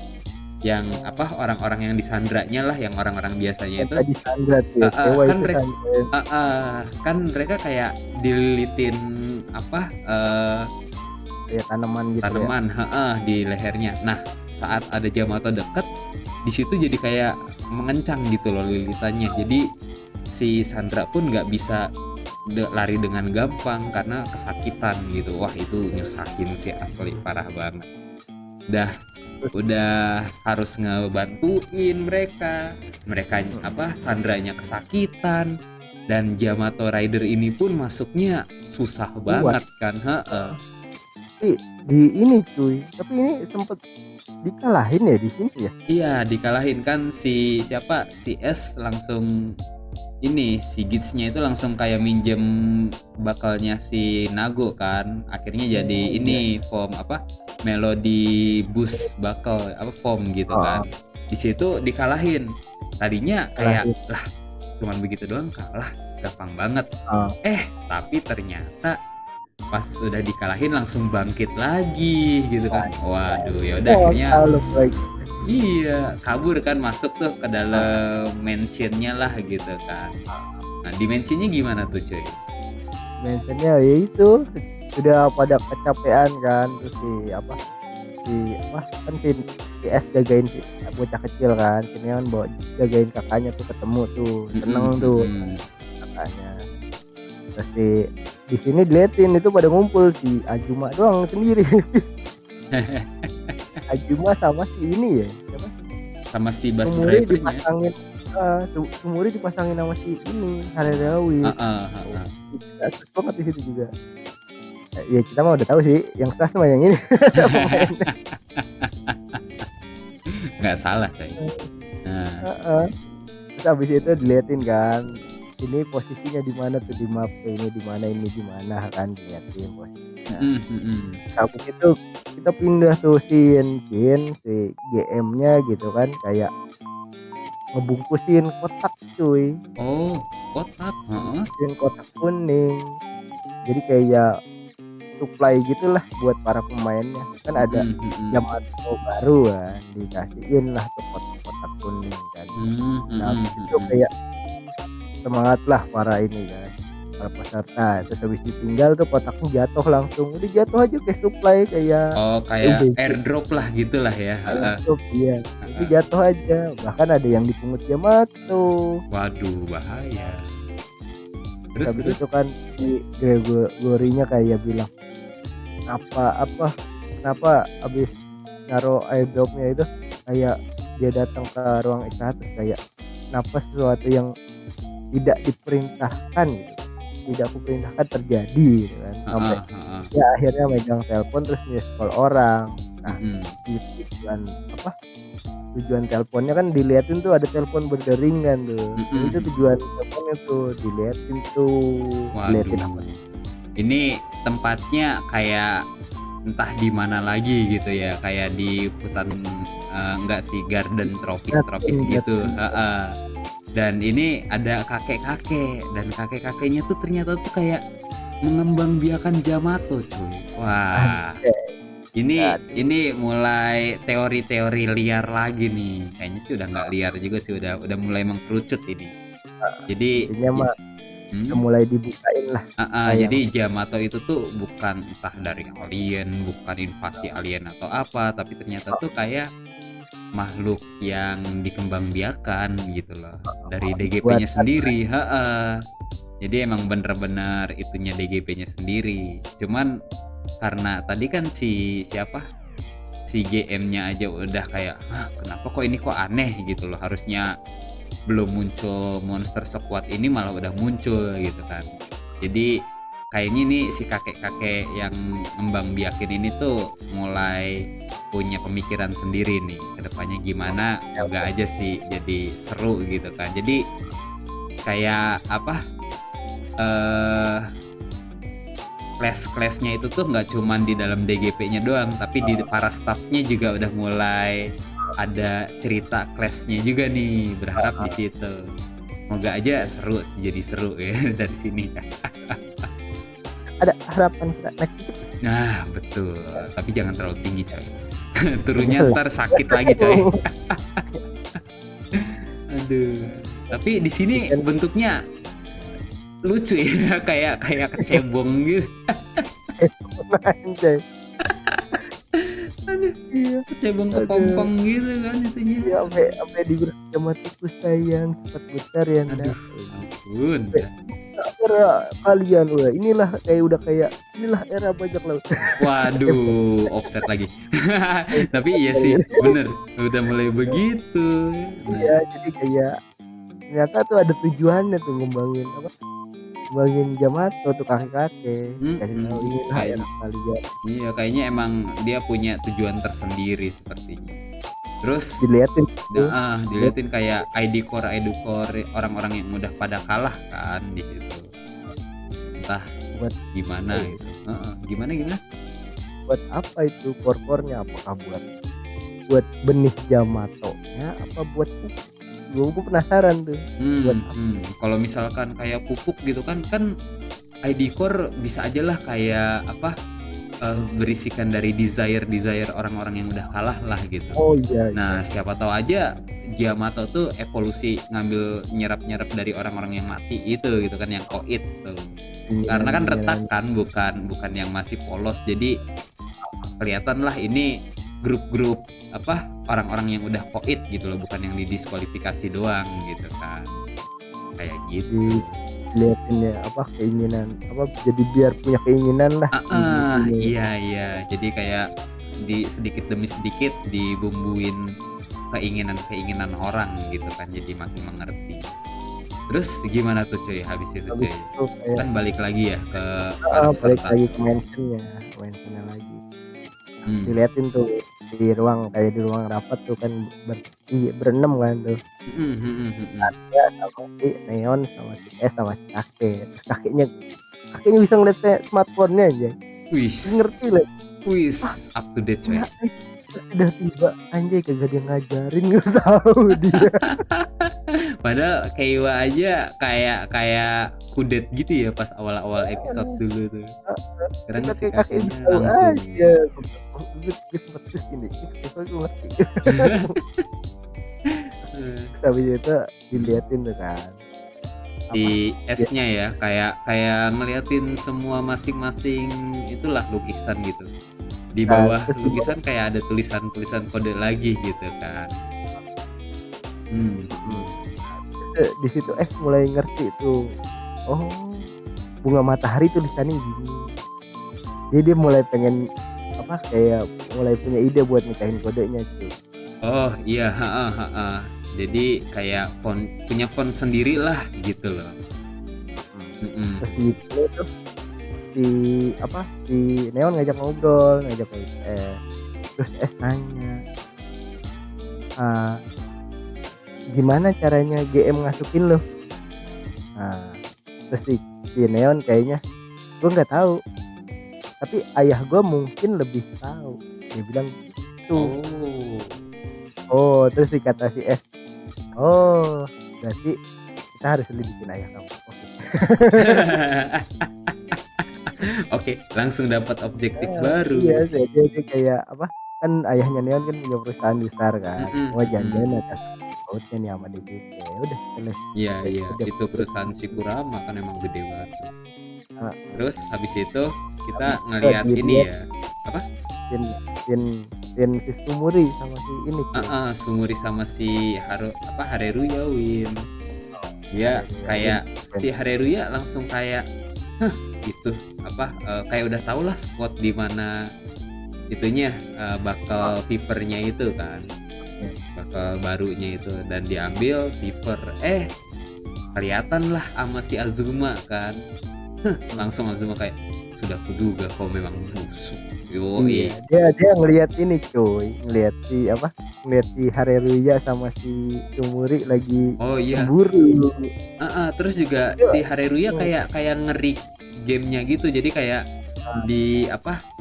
yang apa orang-orang yang disandranya lah, yang orang-orang biasanya Yang itu tadi Sandra tuh ya, cewek kan itu mereka Sandra. kan mereka kayak dililitin apa Kayak tanaman gitu ya. tanaman di lehernya. Nah, saat ada Yamato deket, di situ jadi kayak mengencang gitu loh lilitannya. Jadi si Sandra pun nggak bisa lari dengan gampang karena kesakitan gitu. Wah, itu nyusahin sih asli, parah banget. Udah harus ngebantuin mereka apa Sandranya kesakitan, dan Yamato Rider ini pun masuknya susah banget kan. Tapi di ini cuy, tapi ini sempet dikalahin ya di sini ya. Iya, dikalahin kan si siapa, si S langsung ini, si Gitsnya itu langsung kayak minjem bakalnya si Nago kan, akhirnya jadi ini form apa melodi boost bakal apa form gitu kan. Di situ dikalahin, tadinya kayak lah cuman begitu doang kalah, gampang banget. Tapi ternyata pas sudah dikalahin langsung bangkit lagi gitu kan. Waduh, ya udah akhirnya iya, kabur kan, masuk tuh ke dalam mansionnya lah gitu kan. Nah, dimensinya gimana tuh cuy? Dimensinya ya itu sudah pada kecapean kan, terus si apa kan si S jagain si bocah kecil kan, sini kan bawa jagain kakaknya tuh, ketemu tuh seneng tuh kakaknya. Terus di sini diliatin itu pada ngumpul, si Azuma doang sendiri. Azuma sama si ini ya siapa? Sama si bus drivernya. Sumuri dipasangin sama si ini Harerawi. Terus banget di situ juga. Ya kita mah udah tahu sih yang stas mah yang ini. Nggak salah coy. Terus abis itu diliatin kan, ini posisinya di mana tuh di map, ini di mana kan, diliatin posisinya. Habis itu kita pindah tuh si GM-nya gitu kan, kayak ngebungkusin kotak cuy. Kotak. Bungkusin kotak kuning. Jadi kayak supply gitulah buat para pemainnya. Kan ada Yamato baru kan, dikasihin lah tuh kotak-kotak kuning kan. Nah, itu kayak semangat lah para ini kan, para peserta. Terus habis ditinggal tuh kotaknya jatuh langsung, udah jatuh aja kayak supply, kayak kayak airdrop lah gitulah ya. Iya, itu jatuh aja, bahkan ada yang dipungut Yamato. Waduh, bahaya. Terus itu kan si Gregory-nya kayak bilang kenapa abis naruh airdropnya itu kayak dia datang ke ruang istirahat, terus kayak kenapa sesuatu yang tidak diperintahkan gitu, tidak kuperintahkan terjadi gitu kan, sampai ya akhirnya megang telepon terus miss call orang. Nah, di tujuan teleponnya kan diliatin tuh, ada telepon berdering kan tuh. Itu tujuan teleponnya tuh diliatin tuh. Diliatin apa? Ini tempatnya kayak entah di mana lagi gitu ya, kayak di hutan enggak sih, garden tropis gitu. Dan ini ada kakek-kakek, dan kakek-kakeknya tuh ternyata tuh kayak mengembangbiakan Yamato cuy. Wah. Ini mulai teori-teori liar lagi nih. Kayaknya sih udah nggak liar juga sih, udah mulai mengkerucut ini. Jadi udah mulai dibukain lah. Jadi Yamato itu tuh bukan entah dari alien, bukan invasi alien atau apa, tapi ternyata tuh kayak makhluk yang dikembangbiakan gitu loh dari DGP-nya sendiri. Jadi emang bener-bener itunya DGP-nya sendiri. Cuman karena tadi kan si GM-nya aja udah kayak kenapa kok ini kok aneh gitu loh, harusnya belum muncul monster sekuat ini malah udah muncul gitu kan. Jadi kayaknya nih si kakek-kakek yang ngembang biakin ini tuh mulai punya pemikiran sendiri nih kedepannya gimana. Moga aja sih jadi seru gitu kan. Jadi kayak clash-clashnya itu tuh nggak cuman di dalam DGP-nya doang, tapi di para staffnya juga udah mulai ada cerita clash-nya juga nih. Berharap di situ. Semoga aja seru sih, jadi seru ya dari sini. Ada harapan kita naik dikit. Nah, betul. Tapi jangan terlalu tinggi, coy. Turunnya ntar sakit lagi, coy. Aduh. Tapi di sini bentuknya lucu ya, kayak kecebong gitu. Anjay. Aduh, Iya. kecebong kepompong gitu kan itunya. Iya, sampai diberi sama tikus sayang cepat besar ya ndak. Aduh, ampun. Era kalian inilah inilah era bajak laut. Waduh, offset lagi. Tapi iya sih, bener. Udah mulai begitu. Iya, jadi kayak ternyata tuh ada tujuannya tuh ngembangin Yamato tuh kakek-kakek. Kasih tahu inilah Kayak, era kalian. iya, kayaknya emang dia punya tujuan tersendiri sepertinya. Terus Diliatin tuh. diliatin kayak ID core orang-orang yang udah pada kalah kan di situ. Entah Buat gimana gitu. Gimana? buat apa itu core-nya? Apakah buat benih Yamato-nya apa buat pupuk? Gue penasaran tuh. Buat Kalau misalkan kayak pupuk gitu kan ID core bisa aja lah kayak apa, berisikan dari desire orang-orang yang udah kalah lah gitu. Oh iya. Nah, siapa tahu aja Yamato tuh evolusi ngambil nyerap dari orang-orang yang mati itu gitu kan, yang koit tuh. Karena kan retak kan, bukan yang masih polos. Jadi kelihatan lah ini grup-grup apa orang-orang yang udah koit gitu loh, bukan yang didiskualifikasi doang gitu kan. Kayak gitu. Liatin ya apa keinginan apa, jadi biar punya keinginan lah. Iya. Jadi kayak di sedikit demi sedikit dibumbuin keinginan orang gitu kan, jadi makin mengerti. Terus gimana tuh cuy habis itu cuy? Kan balik lagi ya ke para balik peserta. lagi ke mentionnya lagi. Diliatin tuh di ruang rapat tuh kan berenam kan tuh. Ada sama si Neon sama si S sama si kakek. Terus kakeknya bisa ngeliat smartphone-nya aja. Wis. Ngerti lah. Wis, up to date coy. Terus udah tiba anjay kagak dia ngajarin, nggak tahu dia. Padahal Keiwa aja kayak kudet gitu ya pas awal-awal episode dulu tuh. Sekarang si kakeknya langsung. Aja. Gue sempet terus gini. Gue ngerti. Terus habis itu diliatin tuh kan. Di S-nya ya, kayak ngeliatin semua masing-masing itulah lukisan gitu. Di bawah lukisan kayak ada tulisan kode lagi gitu kan. Di situ S mulai ngerti tuh. Oh, bunga matahari tuh di sana gini. Jadi dia mulai pengen apa, kayak mulai punya ide buat nikahin kodenya tuh. Oh iya, jadi kayak punya font sendiri lah gitu loh. Terus di tuh si Neon ngajak ngobrol terus S nanya gimana caranya GM ngasukin lo. Terus si Neon kayaknya gue nggak tahu, tapi ayah gue mungkin lebih tahu, dia bilang gitu. Terus dikata si S, berarti kita harus selidikin ayah kamu. Oke, langsung dapat objektif baru. Iya, jadi kayak apa? Kan ayahnya Neon kan punya perusahaan besar kan. Jangan-jangan ada outnya nih sama DGP. Udah selesai. Iya, itu perusahaan Shikurama kan emang gede banget. Terus habis itu kita ngelihat ini ya. Apa? Si Sumuri sama si ini. Sumuri sama si Hareruya Win. Ya, kayak si Hareruya langsung kayak gitu kayak udah tau lah spot di mana itunya bakal fevernya itu kan, bakal barunya itu, dan diambil fever kelihatan lah sama si Azuma kan. Langsung Azuma kayak sudah kuduga kau memang busuk. Dia ngelihat ini cuy, ngelihat si Hareruya sama si Sumuri lagi cemburu. Terus juga si Hareruya kayak ngeri gamenya gitu, jadi kayak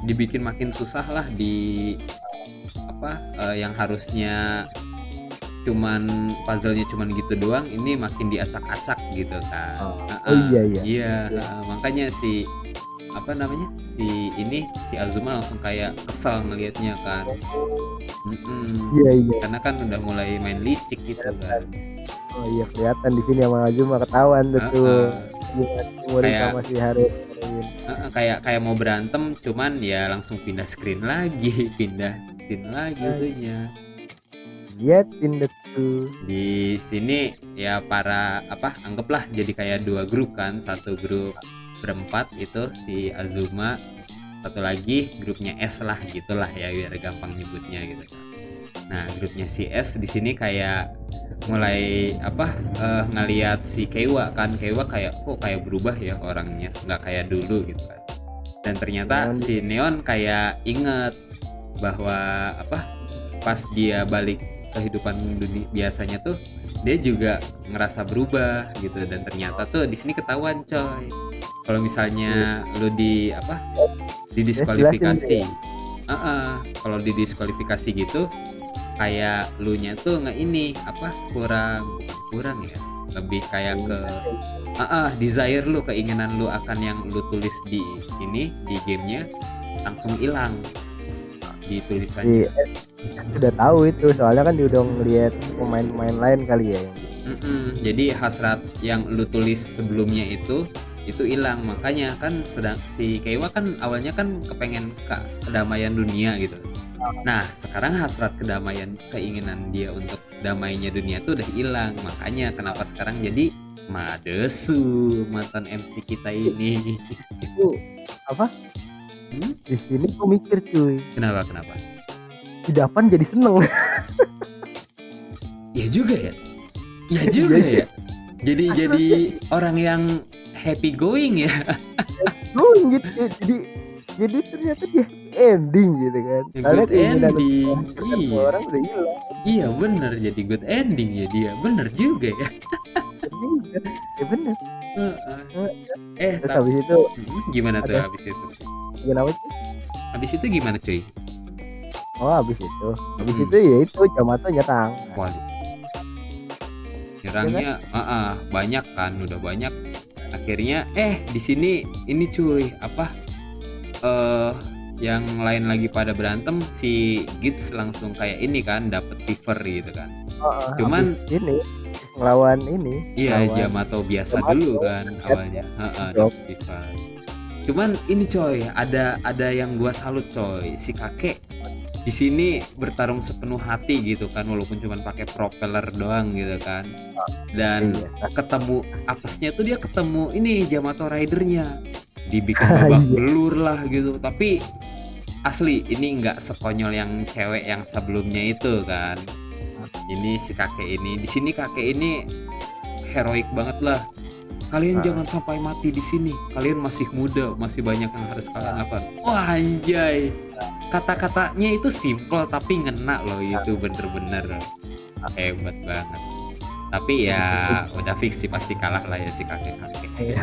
dibikin makin susah lah di yang harusnya cuman puzzle-nya cuman gitu doang, ini makin diacak-acak gitu kan. Oh iya iya. Iya, Iya. makanya si si Azuma langsung kayak kesel ngelihatnya kan. Iya iya. Karena kan udah mulai main licik gitu kan. Oh iya kelihatan di sini sama Azuma ketahuan tuh Heeh. hubungan Mori Kayak sama si heroin. kayak mau berantem cuman ya langsung pindah screen lagi, pindah scene lagi itunya. Liatin deh tuh. Di sini ya anggaplah jadi kayak dua grup kan, satu grup berempat itu si Azuma, satu lagi grupnya S lah gitulah ya biar gampang nyebutnya gitu kan. Nah grupnya si S di sini kayak mulai ngelihat si Keiwa kayak kok kayak berubah ya orangnya, nggak kayak dulu gitu kan. Dan ternyata si Neon kayak inget bahwa pas dia balik kehidupan dunia biasanya tuh dia juga ngerasa berubah gitu. Dan ternyata tuh di sini ketahuan coy, kalau misalnya lu didiskualifikasi, kalau didiskualifikasi gitu kayak lu nya tuh nggak ini kurang ya, lebih kayak ke desire lu, keinginan lu akan yang lu tulis di gamenya langsung hilang di tulisannya. Udah tahu itu soalnya kan dia udah ngeliat pemain-pemain lain kali ya. Jadi hasrat yang lu tulis sebelumnya itu hilang, makanya kan si Keiwa kan awalnya kan kepengen kedamaian dunia gitu. Nah sekarang hasrat kedamaian, keinginan dia untuk damainya dunia tuh udah hilang, makanya kenapa sekarang jadi Madesu, mantan MC kita ini. Itu di sini gue mikir cuy, Kenapa? si Dapan jadi seneng. Ya juga ya. Jadi orang yang happy going ya. gitu. Jadi ternyata dia ending gitu kan. Karena Good ending. Iya. Orang udah hilang. Iya bener, jadi good ending ya dia. Bener juga ya. Ya bener. Terus habis itu gimana tuh habis itu? Kenapa sih? Habis itu gimana cuy? Oh habis itu ya itu Yamato nyerang. Waduh. Nyerangnya banyak kan, udah banyak. Akhirnya di sini ini cuy yang lain lagi pada berantem, si Gits langsung kayak ini kan dapet fever gitu kan. Cuman ini ngelawan ini. Iya Yamato biasa dulu kan awalnya. Dapet fever. Cuman ini coy, ada yang gua salut coy, si kakek di sini bertarung sepenuh hati gitu kan, walaupun cuma pakai propeller doang gitu kan. Dan ketemu apesnya tuh dia ketemu ini Yamato Ridernya, dibikin babak belur lah gitu. Tapi asli ini nggak sekonyol yang cewek yang sebelumnya itu kan. Ini si kakek ini, di sini kakek ini heroik banget lah. Kalian jangan sampai mati di sini. Kalian masih muda, masih banyak yang harus kalian lakukan. Wah anjay. Kata-katanya itu simple tapi ngena loh, itu bener-bener hebat banget. Tapi ya udah fix sih pasti kalah lah ya si kakek-kakek.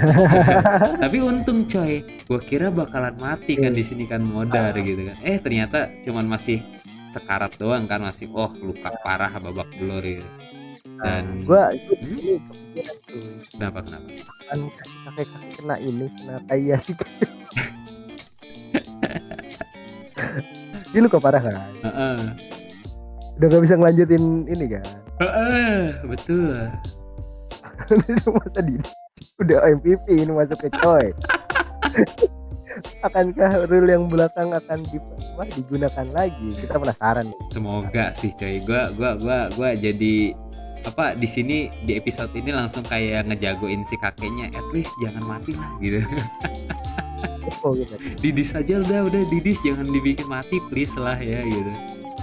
Tapi untung coy, gua kira bakalan mati kan di sini kan, modar gitu kan. Ternyata cuman masih sekarat doang kan, masih luka parah babak belur gitu. Dan gua ini kepikiran tuh. Kenapa? Kan kakek-kakek kena kayak sih. Dia luka parah kan. Udah gak bisa ngelanjutin ini kan. Betul. Masa udah MVP ini masuk ke coy. Akankah rule yang belakang akan digunakan lagi? Kita penasaran nih. Semoga sih coy. Gua jadi di sini di episode ini langsung kayak ngejagoin si kakeknya, at least jangan mati lah gitu. Gitu. Didis aja udah didis, jangan dibikin mati please lah ya gitu.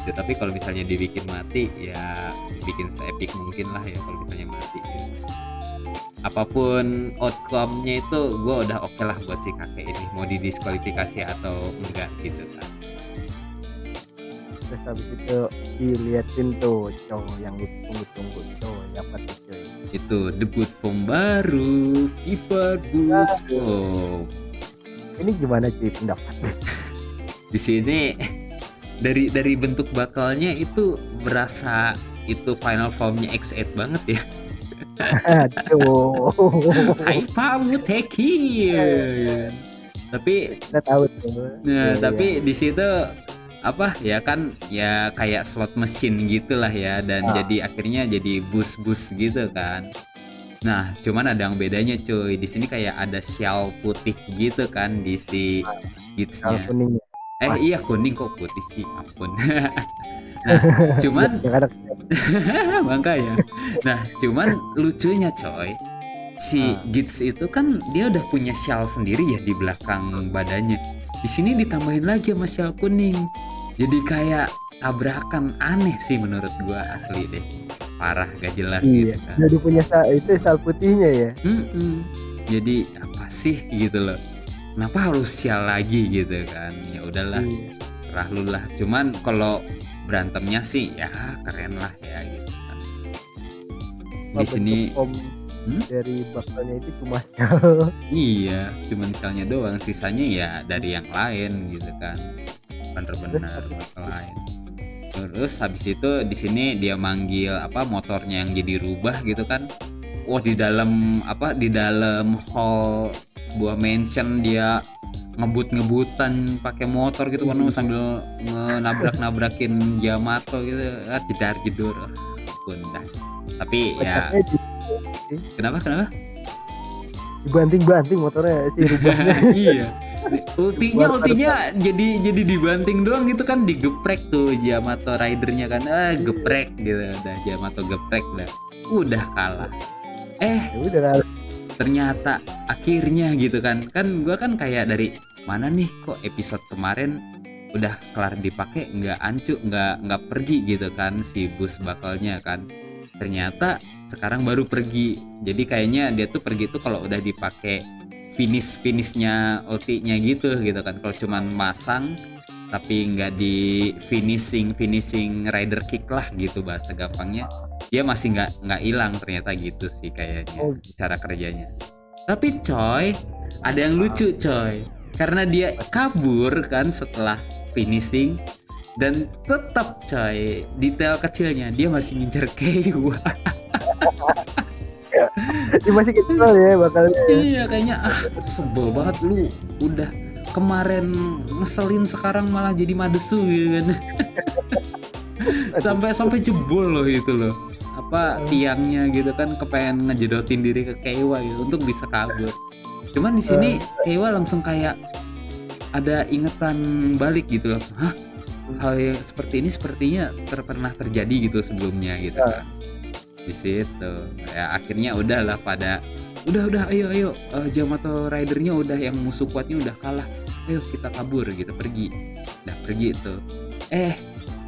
Ya, tapi kalau misalnya dibikin mati ya bikin se-epic mungkin lah ya kalau misalnya mati gitu. Apapun outcome-nya itu gue udah oke lah buat si kakek ini, mau didiskualifikasi atau enggak gitu kan. Terus habis itu diliatin tuh cowok yang ditunggu-tunggu cowok apa tuh coy? Itu debut pom baru, Fever Boost Pom. Ini gimana cuy pendapatnya? Di sini dari bentuk bakalnya itu berasa itu final formnya X8 banget ya. Aduh. Hai Pamu Teki. Tapi Kita tahu tuh. nah, Iya iya. tapi di situ apa ya kan ya kayak slot mesin gitulah ya, dan Ah, jadi akhirnya jadi bus-bus gitu kan. Nah, cuman ada yang bedanya cuy. Di sini kayak ada sial putih gitu kan di si kalau gitsnya. kuning. Wah, Iya kuning kok putih sih, ampun. Nah, iya cuman anak-anak. makanya. Nah, cuman lucunya coy, si Ah, Gits itu kan dia udah punya shawl sendiri ya di belakang badannya. Di sini ditambahin lagi sama shawl kuning. Jadi kayak tabrakan aneh sih menurut gua, asli deh. Parah gak jelas iya. gitu kan. Jadi punya itu sal putihnya ya. Mm-mm. Jadi apa sih gitu loh. Kenapa harus shawl lagi gitu kan? Ya udahlah, Iya. serah lu lah. Cuman kalau berantemnya sih ya keren lah ya gitu kan. Wah, Di bentuk sini form hmm? dari bakalnya itu cuma sal. Iya, cuman misalnya doang, sisanya ya dari yang lain gitu kan. Terus Bener-bener apa? bakal lain. Terus habis itu di sini dia manggil apa motornya yang jadi rubah gitu kan. Wah, di dalam hall sebuah mansion dia ngebut-ngebutan pakai motor gitu kan, Iya. sambil nabrak-nabrakin Yamato gitu, jedar-jedor. Ah, ampun dah. Tapi ya Kocaknya kenapa? dibanting-banting motornya si rubahnya. Iya. Ultinya Keluar jadi dibanting doang gitu kan, digeprek tuh Yamato Ridernya kan. iya. Geprek gitu udah, Yamato geprek dah. Udah kalah. Ya udah lah. Ternyata akhirnya gitu kan. Kan gua kan kayak dari mana nih kok episode kemarin udah kelar dipakai nggak ancu, nggak pergi gitu kan si bus bakalnya kan. Ternyata sekarang baru pergi. Jadi kayaknya dia tuh pergi tuh kalau udah dipakai finishnya ultinya gitu kan. Kalau cuman masang tapi nggak di finishing rider kick lah gitu bahasa gampangnya, dia masih nggak hilang ternyata gitu sih kayaknya Oh, cara kerjanya. Tapi coy, ada yang lucu coy, karena dia kabur kan setelah finishing, dan tetap coy detail kecilnya dia masih ngincer Keiwa. ini masih kecil ya bakalnya ya. Iya kayaknya sebel banget lu, udah kemarin ngeselin sekarang malah jadi madesu gitu kan. sampai jebol loh itu loh apa tiangnya gitu kan, kepengen ngejedotin diri ke Keiwa gitu untuk bisa kabur. Cuman di sini Keiwa langsung kayak ada ingetan balik gitu, langsung hal yang seperti ini sepertinya pernah terjadi gitu sebelumnya gitu kan. Di situ ya akhirnya udahlah pada udah ayo Yamato Ridernya udah, yang musuh kuatnya udah kalah, ayo kita kabur gitu, pergi tuh.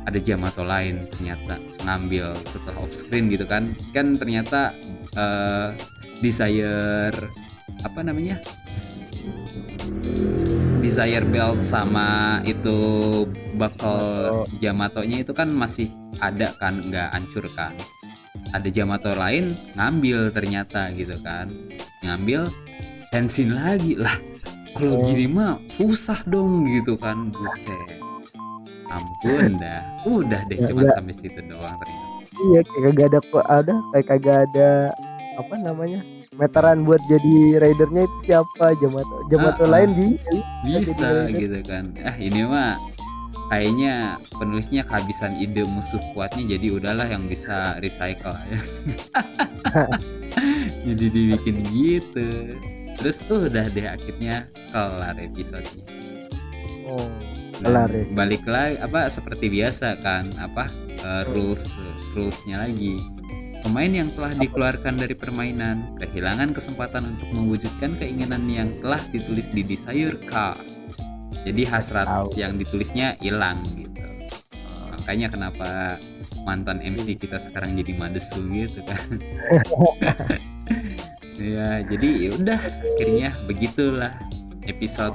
Ada Yamato lain ternyata ngambil setelah off screen gitu kan ternyata desire apa namanya, desire belt sama itu bakal Yamatonya itu kan masih ada kan, nggak hancur kan. Ada Yamato lain ngambil ternyata gitu kan, ngambil Henshin lagi lah. Kalau gini mah susah dong gitu kan, buset, ampun dah, udah deh cuman sampai situ doang ternyata. Iya, kayak kagak ada kayak kagak ada apa namanya, meteran buat jadi ridernya itu siapa. Yamato lain bisa gitu kan. Ini mah kayaknya penulisnya kehabisan ide musuh kuatnya, jadi udahlah yang bisa recycle ya. Jadi dibikin gitu. Terus udah deh akhirnya kelar episodenya. Oh, kelar ya. Balik lagi apa seperti biasa kan, apa rulesnya lagi. Pemain yang telah dikeluarkan dari permainan kehilangan kesempatan untuk mewujudkan keinginan yang telah ditulis di Desire Card. Jadi hasrat yang ditulisnya hilang gitu. Makanya kenapa mantan MC kita sekarang jadi madesu gitu kan. Ya, jadi ya udah akhirnya begitulah episode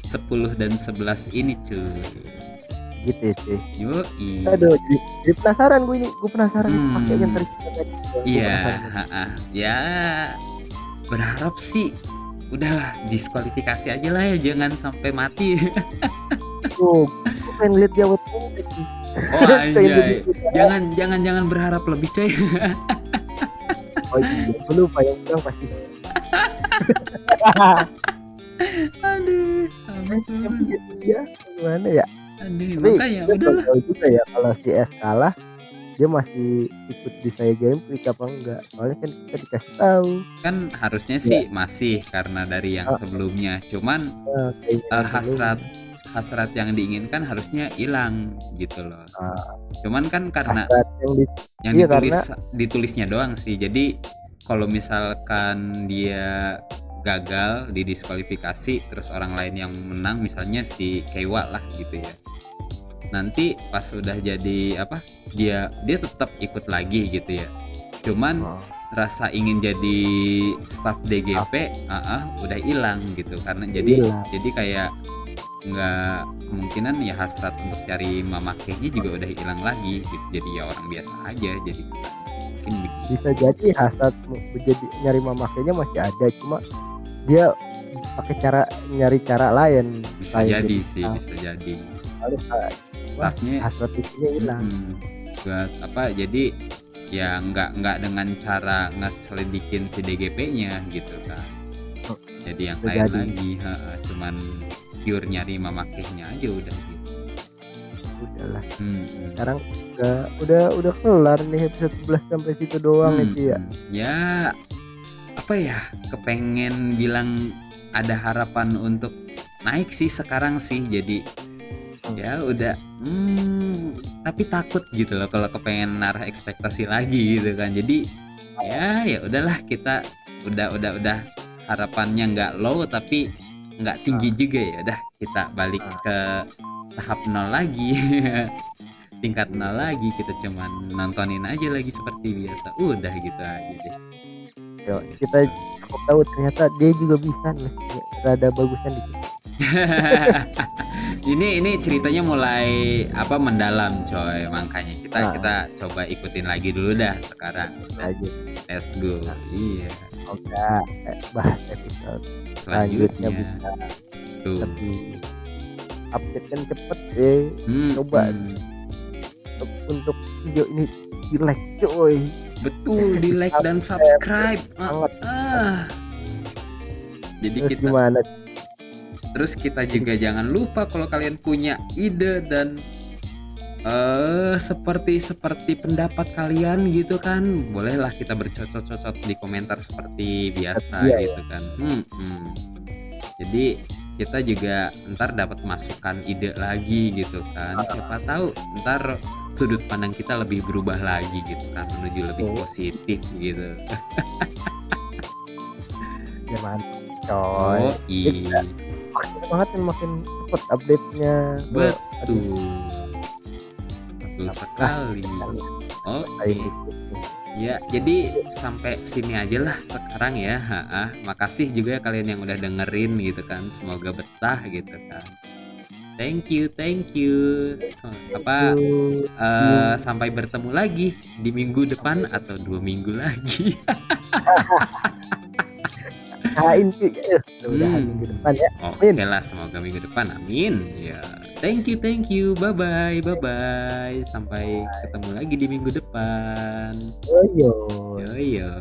10 dan 11 ini cuy. Gitu sih. Yoi. Aduh, jadi penasaran gue penasaran pakai yang tadi. Iya, ya berharap sih udahlah diskualifikasi aja lah ya, jangan sampai mati. Tuh, gue pengen lihat dia buat comeback sih. Oh Pengen anjay, begitu. jangan berharap lebih coy. Oh iya, gue lupa yang bilang pasti. Aduh, Tapi ampun. jadi dia gimana ya? Aduh, Tapi makanya gue belum udahlah. tahu juga ya kalau si S kalah dia masih ikut di saya game freak apa enggak? Soalnya kan kita dikasih tahu. Kan harusnya Ya, sih masih karena dari yang sebelumnya. Cuman kayaknya yang hasrat sebelumnya. hasrat yang diinginkan harusnya hilang gitu loh. Ah, Cuman kan karena hasrat yang di yang iya karena ditulisnya doang sih. Jadi kalau misalkan dia gagal di diskualifikasi terus orang lain yang menang, misalnya si Kewa lah gitu ya. Nanti pas udah jadi apa, dia tetap ikut lagi gitu ya. Cuman oh, rasa ingin jadi staff DGP udah hilang gitu, karena hilang. jadi kayak nggak, kemungkinan ya hasrat untuk cari mamakehnya juga udah hilang lagi gitu, jadi ya orang biasa aja jadi kesannya mungkin begitu. Bisa jadi hasrat menjadi nyari mamaknya masih ada, cuma dia pakai cara nyari cara lain Bisa selain jadi jadi sih, staff. bisa jadi Soalnya staffnya hasrat itunya hilang. buat apa, jadi ya nggak dengan cara ngeselidikin si DGP-nya gitu kan, jadi yang Bisa lain jadi. lagi. Cuman pure nyari mamakehnya aja udah gitu. Udahlah. Hmm. Sekarang udah kelar nih episode 11 sampai situ doang itu ya. Ya apa ya, kepengen bilang ada harapan untuk naik sih sekarang sih, jadi ya udah tapi takut gitu loh kalau kepengen naruh ekspektasi lagi gitu kan. Jadi ya udahlah, kita udah harapannya nggak low tapi nggak tinggi juga, ya udah kita balik ke tahap 0 lagi. Tingkat 0 lagi, kita cuman nontonin aja lagi seperti biasa, udah gitu aja deh. Yo, kita cukup tahu ternyata dia juga bisa nih rada bagusan dikit. ini ceritanya mulai apa, mendalam coy, makanya kita coba ikutin lagi dulu dah sekarang. Aja. Let's go. Iya. Semoga bahas episode Selanjutnya bisa tuh. lebih update kan cepet deh. Coba untuk video ini di like coy. Betul, di like dan subscribe. Jadi Terus kita gimana? Terus kita juga jangan lupa kalau kalian punya ide dan seperti pendapat kalian gitu kan, bolehlah kita bercocok-cocok di komentar seperti biasa gitu kan. Jadi kita juga ntar dapat masukan ide lagi gitu kan, siapa tahu ntar sudut pandang kita lebih berubah lagi gitu kan, menuju lebih positif gitu. Ya mantap coy. Oh iya, makin banget dan makin cepet update-nya. betul sekali. Oke. Ya, jadi sampai sini aja lah sekarang ya. Makasih juga ya kalian yang udah dengerin gitu kan. Semoga betah gitu kan. Thank you. Sampai bertemu lagi di minggu depan atau 2 minggu lagi. Mudah-mudahan minggu depan ya. Oke lah, semoga minggu depan, amin ya. Thank you, bye bye, sampai ketemu lagi di minggu depan. Yo. Yo.